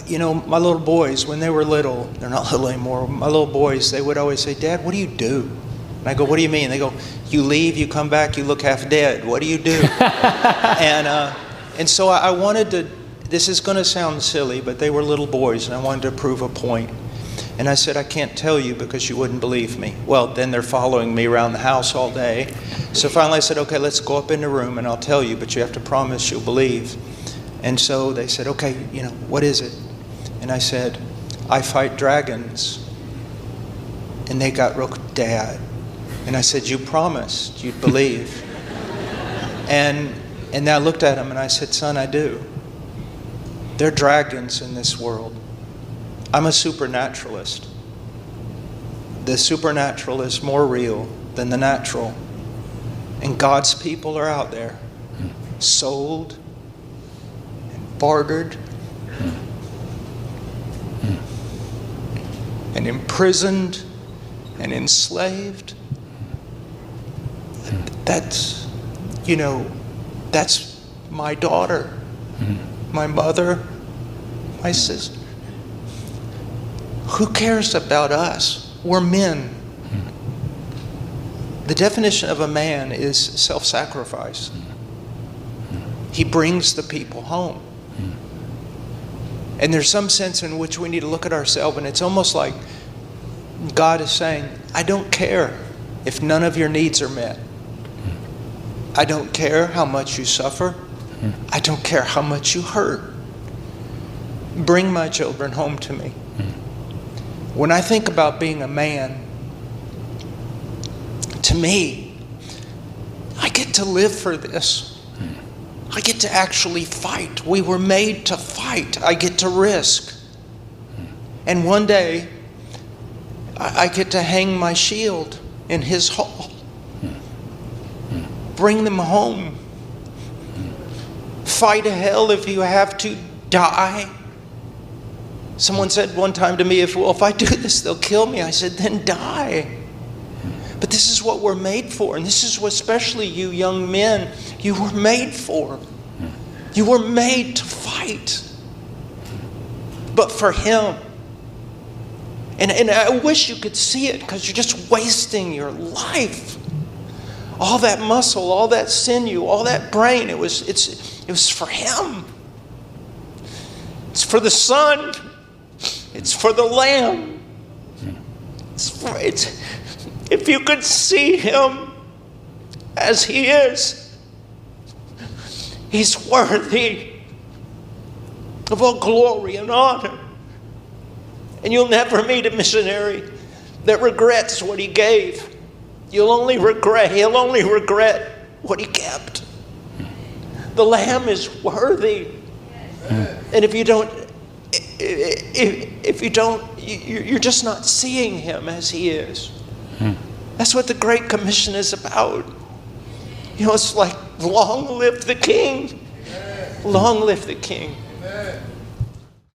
my little boys, when they were little, they're not little anymore, my little boys, they would always say, Dad, what do you do? And I go, what do you mean? They go, you leave, you come back, you look half dead. What do you do? And so I wanted to, this is going to sound silly, but they were little boys, and I wanted to prove a point. And I said, I can't tell you because you wouldn't believe me. Well, then they're following me around the house all day. So finally I said, okay, let's go up in the room and I'll tell you, but you have to promise you'll believe. And so they said, okay, what is it? And I said, I fight dragons. And they got real, Dad. And I said, you promised you'd believe. And I looked at him and I said, son, I do. There are dragons in this world. I'm a supernaturalist. The supernatural is more real than the natural. And God's people are out there, sold and bartered and imprisoned and enslaved. That's my daughter, my mother, my sister. Who cares about us? We're men. The definition of a man is self-sacrifice. He brings the people home. And there's some sense in which we need to look at ourselves, and it's almost like God is saying, I don't care if none of your needs are met. I don't care how much you suffer. I don't care how much you hurt. Bring my children home to me. When I think about being a man, to me, I get to live for this. I get to actually fight. We were made to fight. I get to risk. And one day, I get to hang my shield in his hall. Bring them home. Fight a hell if you have to. Die. Someone said one time to me, if I do this, they'll kill me. I said, then die. But this is what we're made for. And this is what, especially you young men, you were made for. You were made to fight. But for him. And I wish you could see it, because you're just wasting your life. All that muscle, all that sinew, all that brain, it was for him. It's for the Son. It's for the Lamb. If you could see him as he is, he's worthy of all glory and honor. And you'll never meet a missionary that regrets what he gave. He'll only regret what he kept. The Lamb is worthy. And if you don't, you're just not seeing him as he is. That's what the Great Commission is about. It's like, long live the King. Long live the King.